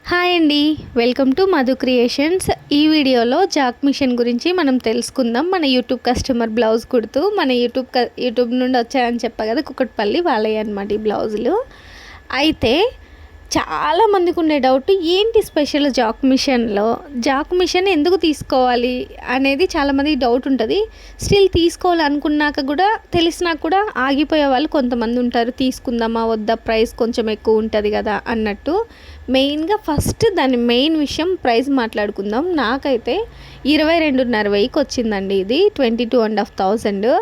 Hi అండి. Welcome to Madhu creations. ఈ వీడియోలో జాక్ మిషన్ గురించి మనం తెలుసుకుందాం. మన యూట్యూబ్ కస్టమర్ బ్లౌజ్ కుడుతూ మన యూట్యూబ్ నుండి వచ్చాయని చెప్పా కదా, కుక్కట్పల్లి వాళ్ళయ్య అనమాట ఈ బ్లౌజులు. అయితే చాలా మందికి ఉండే డౌట్, ఏంటి స్పెషల్ జాక్ మిషన్ ఎందుకు తీసుకోవాలి అనేది చాలామందికి డౌట్ ఉంటుంది. స్టిల్ తీసుకోవాలనుకున్నాక కూడా తెలిసినాక కూడా ఆగిపోయే వాళ్ళు కొంతమంది ఉంటారు. తీసుకుందామా వద్దా, ప్రైస్ కొంచెం ఎక్కువ ఉంటుంది కదా అన్నట్టు. మెయిన్గా ఫస్ట్ దాని మెయిన్ విషయం ప్రైస్ మాట్లాడుకుందాం. నాకైతే 22,500 వచ్చిందండి. ఇది 22,500.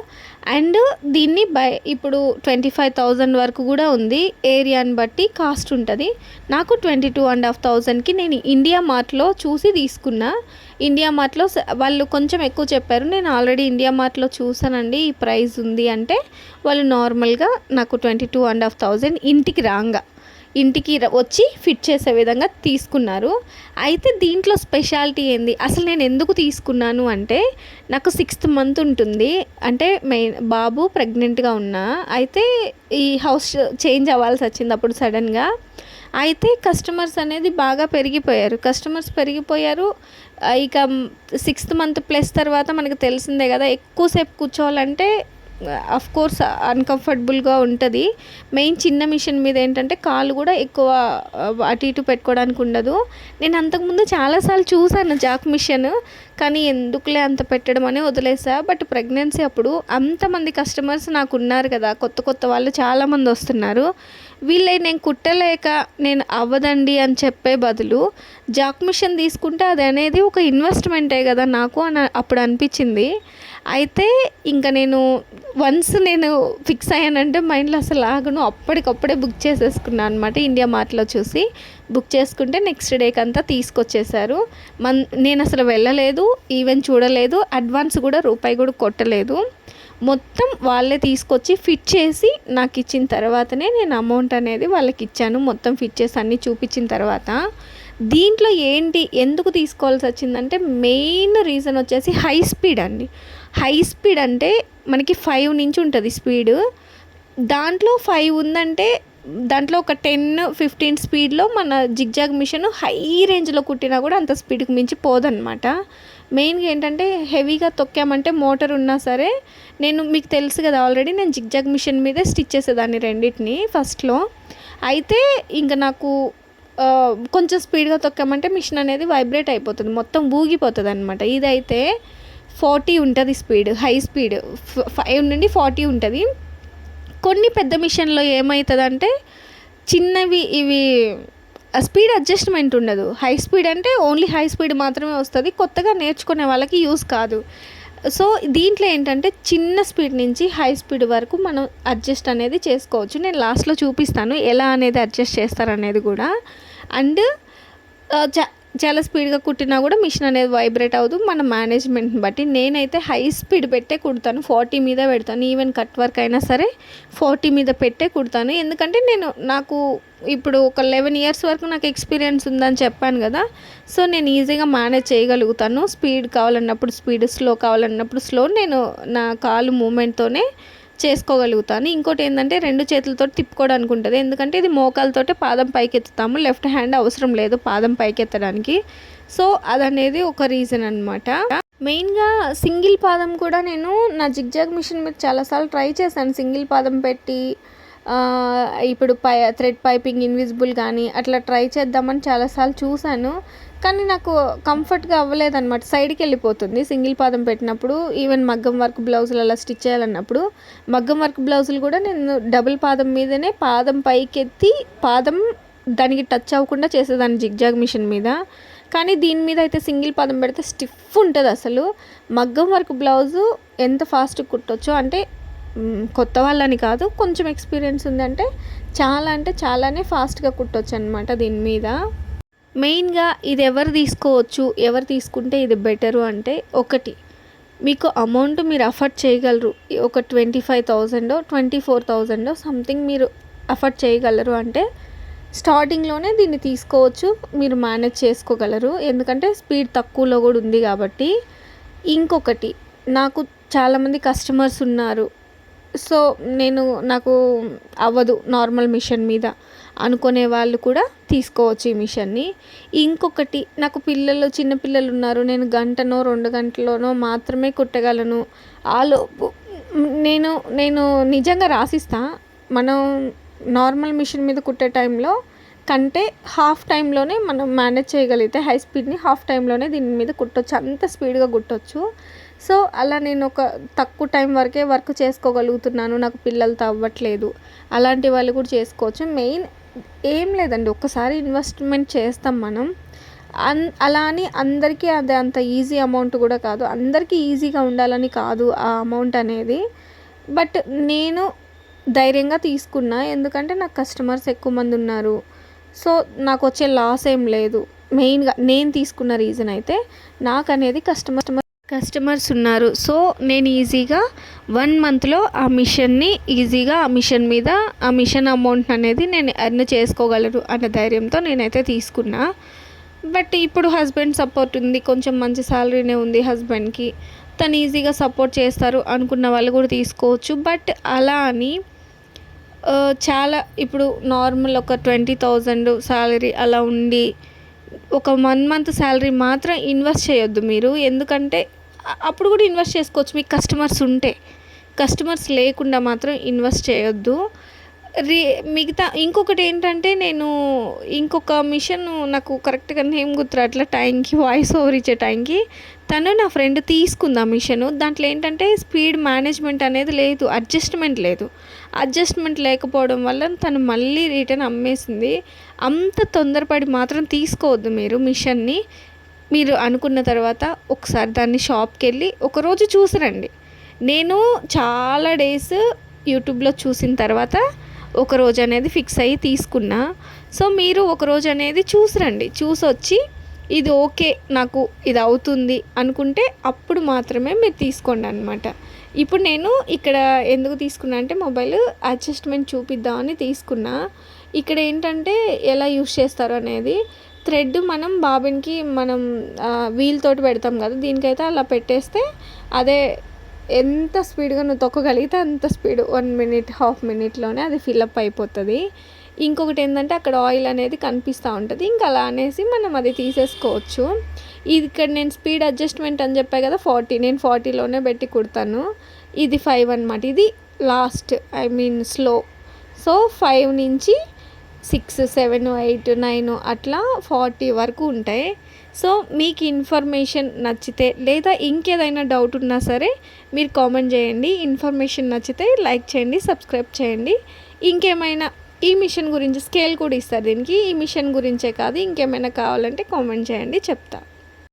అండ్ దీన్ని ఇప్పుడు 25,000 వరకు కూడా ఉంది. ఏరియాని బట్టి కాస్ట్ ఉంటుంది. నాకు 22,500కి నేను ఇండియా మార్ట్లో చూసి తీసుకున్నా. ఇండియా మార్ట్లో వాళ్ళు కొంచెం ఎక్కువ చెప్పారు. నేను ఆల్రెడీ ఇండియా మార్ట్లో చూసానండి, ఈ ప్రైస్ ఉంది అంటే వాళ్ళు నార్మల్గా నాకు 22,500 ఇంటికి వచ్చి ఫిట్ చేసే విధంగా తీసుకున్నారు. అయితే దీంట్లో స్పెషాలిటీ ఏంది, అసలు నేను ఎందుకు తీసుకున్నాను అంటే, నాకు 6th మంత్ ఉంటుంది. అంటే బాబు ప్రెగ్నెంట్గా ఉన్నా. అయితే ఈ హౌస్ చేంజ్ అవ్వాల్సి వచ్చింది అప్పుడు సడన్గా. అయితే కస్టమర్స్ అనేది బాగా పెరిగిపోయారు. ఇక 6th మంత్ ప్లస్ తర్వాత మనకు తెలిసిందే కదా, ఎక్కువసేపు కూర్చోవాలంటే కోర్స్ అన్కంఫర్టబుల్గా ఉంటుంది. మెయిన్ చిన్న మిషన్ మీద ఏంటంటే కాలు కూడా ఎక్కువ అటు ఇటు పెట్టుకోవడానికి ఉండదు. నేను అంతకుముందు చాలాసార్లు చూసాను జాక్ మిషన్, కానీ ఎందుకులే అంత పెట్టడం అని వదిలేసా. బట్ ప్రెగ్నెన్సీ అప్పుడు అంతమంది కస్టమర్స్ నాకు ఉన్నారు కదా, కొత్త వాళ్ళు చాలామంది వస్తున్నారు. నేను కుట్టలేక నేను అవ్వదండి అని చెప్పే బదులు జాక్ మిషన్ తీసుకుంటే అది అనేది ఒక ఇన్వెస్ట్మెంటే కదా నాకు అని అప్పుడు అనిపించింది. అయితే ఇంకా నేను ఫిక్స్ అయ్యానంటే మైండ్లో అసలు ఆగను. అప్పటికప్పుడే బుక్ చేసేసుకున్నాను అనమాట. ఇండియా మార్ట్లో చూసి బుక్ చేసుకుంటే నెక్స్ట్ డేకి అంతా తీసుకొచ్చేసారు. నేను అసలు వెళ్ళలేదు, ఈవెన్ చూడలేదు, అడ్వాన్స్ కూడా రూపాయి కూడా కొట్టలేదు. మొత్తం వాళ్ళే తీసుకొచ్చి ఫిట్ చేసి నాకు ఇచ్చిన తర్వాతనే నేను అమౌంట్ అనేది వాళ్ళకి ఇచ్చాను. మొత్తం ఫిట్ చేసి అన్నీ చూపించిన తర్వాత దీంట్లో ఎందుకు తీసుకోవాల్సి వచ్చిందంటే, మెయిన్ రీజన్ వచ్చేసి హై స్పీడ్ అండి. హై స్పీడ్ అంటే మనకి 5 నుంచి ఉంటుంది స్పీడు. దాంట్లో 5 ఉందంటే దాంట్లో ఒక 10-15 స్పీడ్లో మన జిగ్జాగ్ మిషన్ హై రేంజ్లో కుట్టినా కూడా అంత స్పీడ్కి మించి పోదన్నమాట. మెయిన్గా ఏంటంటే హెవీగా తొక్కామంటే మోటార్ ఉన్నా సరే, మీకు తెలుసు కదా ఆల్రెడీ నేను జిగ్జాగ్ మిషన్ మీదే స్టిచ్ చేసేదాన్ని రెండింటిని ఫస్ట్లో. అయితే ఇంకా నాకు కొంచెం స్పీడ్గా తొక్కామంటే మిషన్ అనేది వైబ్రేట్ అయిపోతుంది, మొత్తం ఊగిపోతుంది అనమాట. ఇదైతే 40 ఉంటుంది స్పీడ్, హై స్పీడ్ 5 నుండి 40 ఉంటుంది. కొన్ని పెద్ద మిషన్లో ఏమవుతుందంటే ఇవి స్పీడ్ అడ్జస్ట్మెంట్ ఉండదు. హై స్పీడ్ అంటే ఓన్లీ హై స్పీడ్ మాత్రమే వస్తుంది, కొత్తగా నేర్చుకునే వాళ్ళకి యూస్ కాదు. సో దీంట్లో ఏంటంటే చిన్న స్పీడ్ నుంచి హై స్పీడ్ వరకు మనం అడ్జస్ట్ అనేది చేసుకోవచ్చు. నేను లాస్ట్లో చూపిస్తాను ఎలా అనేది అడ్జస్ట్ చేస్తారనేది కూడా. అండ్ చాలా స్పీడ్గా కుట్టినా కూడా మిషన్ అనేది వైబ్రేట్ అవ్వదు, మన మేనేజ్మెంట్ని బట్టి. నేనైతే హై స్పీడ్ పెట్టే కుడతాను, 40 మీద పెడతాను. ఈవెన్ కట్ వర్క్ అయినా సరే 40 మీద పెట్టే కుడతాను. ఎందుకంటే నాకు ఇప్పుడు ఒక 11 ఇయర్స్ వరకు నాకు ఎక్స్పీరియన్స్ ఉందని చెప్పాను కదా. సో నేను ఈజీగా మేనేజ్ చేయగలుగుతాను. స్పీడ్ కావాలన్నప్పుడు స్పీడ్, స్లో కావాలన్నప్పుడు స్లో. నేను నా కాలు మూమెంట్తోనే చేసుకోగలుగుతాను. ఇంకోటి ఏంటంటే 2 చేతులతో తిప్పుకోవడానికి ఉంటుంది. ఎందుకంటే ఇది మోకాలతోటే పాదం పైకి ఎత్తుతాము, లెఫ్ట్ హ్యాండ్ అవసరం లేదు పాదం పైకి ఎత్తడానికి. సో అదనేది ఒక రీజన్ అనమాట. మెయిన్గా సింగిల్ పాదం కూడా నేను నా జిగ్జాగ్ మిషన్ మీద చాలాసార్లు ట్రై చేశాను. సింగిల్ పాదం పెట్టి ఇప్పుడు థ్రెడ్ పైపింగ్ ఇన్విజిబుల్ కానీ అట్లా ట్రై చేద్దామని చాలాసార్లు చూశాను, కానీ నాకు కంఫర్ట్గా అవ్వలేదన్నమాట. సైడ్కి వెళ్ళిపోతుంది సింగిల్ పాదం పెట్టినప్పుడు. ఈవెన్ మగ్గం వర్క్ బ్లౌజులు అలా స్టిచ్ చేయాలన్నప్పుడు మగ్గం వర్క్ బ్లౌజులు కూడా నేను డబుల్ పాదం మీదనే పాదం పైకెత్తి పాదం దానికి టచ్ అవ్వకుండా చేసేదాన్ని జిగ్జాగ్ మిషన్ మీద. కానీ దీని మీద అయితే సింగిల్ పాదం పెడితే స్టిఫ్ ఉంటుంది అసలు. మగ్గం వర్క్ బ్లౌజు ఎంత ఫాస్ట్గా కుట్టొచ్చో, అంటే కొత్త వాళ్ళని కాదు, కొంచెం ఎక్స్పీరియన్స్ ఉందంటే చాలానే ఫాస్ట్గా కుట్టొచ్చు అనమాట దీని మీద. మెయిన్గా ఇది ఎవరు తీసుకుంటే ఇది బెటరు అంటే, ఒకటి మీకు అమౌంట్ మీరు అఫోర్డ్ చేయగలరు. ఒక 25,000 24,000 సంథింగ్ మీరు అఫోర్డ్ చేయగలరు అంటే స్టార్టింగ్లోనే దీన్ని తీసుకోవచ్చు, మీరు మేనేజ్ చేసుకోగలరు. ఎందుకంటే స్పీడ్ తక్కువలో కూడా ఉంది కాబట్టి. ఇంకొకటి, నాకు చాలామంది కస్టమర్స్ ఉన్నారు. సో నాకు అవ్వదు నార్మల్ మిషన్ మీద అనుకునే వాళ్ళు కూడా తీసుకోవచ్చు ఈ మిషన్ని. ఇంకొకటి, నాకు చిన్న పిల్లలు ఉన్నారు, నేను గంటనో 2 గంటలోనో మాత్రమే కుట్టగలను, ఆలోపు నేను నేను నిజంగా రాసిస్తా. మనం నార్మల్ మిషన్ మీద కుట్టే టైంలో కంటే హాఫ్ టైంలోనే మనం మేనేజ్ చేయగలిగితే హై స్పీడ్ని హాఫ్ టైంలోనే దీని మీద కుట్టొచ్చు, అంత స్పీడ్గా కుట్టొచ్చు. సో అలా నేను ఒక తక్కువ టైం వరకే వర్క్ చేసుకోగలుగుతున్నాను, నాకు పిల్లలతో అవ్వట్లేదు, అలాంటి వాళ్ళు కూడా చేసుకోవచ్చు. మెయిన్ ఏం లేదండి, ఒక్కసారి ఇన్వెస్ట్మెంట్ చేస్తాం మనం. అలా అని అందరికీ అది అంత ఈజీ అమౌంట్ కూడా కాదు, అందరికీ ఈజీగా ఉండాలని కాదు ఆ అమౌంట్ అనేది. బట్ నేను ధైర్యంగా తీసుకున్నా, ఎందుకంటే నాకు కస్టమర్స్ ఎక్కువ మంది ఉన్నారు. సో నాకు వచ్చే లాస్ ఏం లేదు. మెయిన్గా నేను తీసుకున్న రీజన్ అయితే నాకు అనేది కస్టమర్స్ ఉన్నారు. సో నేను ఈజీగా 1 మంత్లో ఆ మిషన్ని ఈజీగా ఆ మిషన్ మీద ఆ మిషన్ అమౌంట్ అనేది నేను ఎర్న్ చేసుకోగలరు అన్న ధైర్యంతో నేనైతే తీసుకున్నా. బట్ ఇప్పుడు హస్బెండ్ సపోర్ట్ ఉంది, కొంచెం మంచి శాలరీనే ఉంది హస్బెండ్కి, తను ఈజీగా సపోర్ట్ చేస్తారు అనుకున్న వాళ్ళు కూడా తీసుకోవచ్చు. బట్ అలా అని చాలా ఇప్పుడు నార్మల్ ఒక 20,000 శాలరీ అలా ఉండి ఒక 1 మంత్ శాలరీ మాత్రం ఇన్వెస్ట్ చేయొద్దు మీరు. ఎందుకంటే అప్పుడు కూడా ఇన్వెస్ట్ చేసుకోవచ్చు మీకు కస్టమర్స్ ఉంటే, కస్టమర్స్ లేకుండా మాత్రం ఇన్వెస్ట్ చేయొద్దు. మిగతా ఇంకొకటి ఏంటంటే, నేను ఇంకొక మిషన్ నాకు కరెక్ట్గా నేమ్ గుర్తురాట్లా, టైంకి వాయిస్ ఓవర్ ఇచ్చే టైంకి తను నా ఫ్రెండ్ తీసుకుంది ఆ మిషను. దాంట్లో ఏంటంటే స్పీడ్ మేనేజ్మెంట్ అనేది లేదు, అడ్జస్ట్మెంట్ లేకపోవడం వల్ల తను మళ్ళీ రిటర్న్ అమ్మేసింది. అంత తొందరపడి మాత్రం తీసుకోవద్దు మీరు మిషన్ని. మీరు అనుకున్న తర్వాత ఒకసారి దాన్ని షాప్కి వెళ్ళి ఒకరోజు చూసిరండి. నేను చాలా డేస్ యూట్యూబ్లో చూసిన తర్వాత ఒకరోజు అనేది ఫిక్స్ అయ్యి తీసుకున్నా. సో మీరు ఒకరోజు అనేది చూసిరండి, చూసొచ్చి ఇది ఓకే నాకు ఇది అవుతుంది అనుకుంటే అప్పుడు మాత్రమే మీరు తీసుకోండి అనమాట. ఇప్పుడు నేను ఇక్కడ ఎందుకు తీసుకున్నా అంటే మొబైల్ అడ్జస్ట్మెంట్ చూపిద్దామని తీసుకున్నా. ఇక్కడ ఏంటంటే ఎలా యూస్ చేస్తారు అనేది, థ్రెడ్ మనం బాబిన్కి మనం వీల్ తోటి పెడతాం కదా, దీనికైతే అలా పెట్టేస్తే అదే ఎంత స్పీడ్గా నువ్వు తొక్కగలిగితే అంత స్పీడ్ 1 మినిట్ హాఫ్ మినిట్లోనే అది ఫిల్అప్ అయిపోతుంది. ఇంకొకటి ఏంటంటే అక్కడ ఆయిల్ అనేది కనిపిస్తూ ఉంటుంది, ఇంకా అలా అనేసి మనం అది తీసేసుకోవచ్చు. ఇది ఇక్కడ నేను స్పీడ్ అడ్జస్ట్మెంట్ అని చెప్పాను కదా 40, నేను 40లోనే పెట్టి కుడతాను. ఇది 5 అనమాట, ఇది లాస్ట్ స్లో. సో 5 నుంచి 6, 7, 8, 9 అట్లా 40 వరకు ఉంటాయి. సో మీకు ఇన్ఫర్మేషన్ నచ్చితే లేదా ఇంకేదైనా డౌట్ ఉన్నా సరే మీరు కామెంట్ చేయండి. ఇన్ఫర్మేషన్ నచ్చితే లైక్ చేయండి, సబ్స్క్రైబ్ చేయండి. ఇంకేమైనా ఈ మిషన్ గురించి స్కేల్ కూడా ఇస్తారు దీనికి, ఈ మిషన్ గురించే కాదు ఇంకేమైనా కావాలంటే కామెంట్ చేయండి, చెప్తా.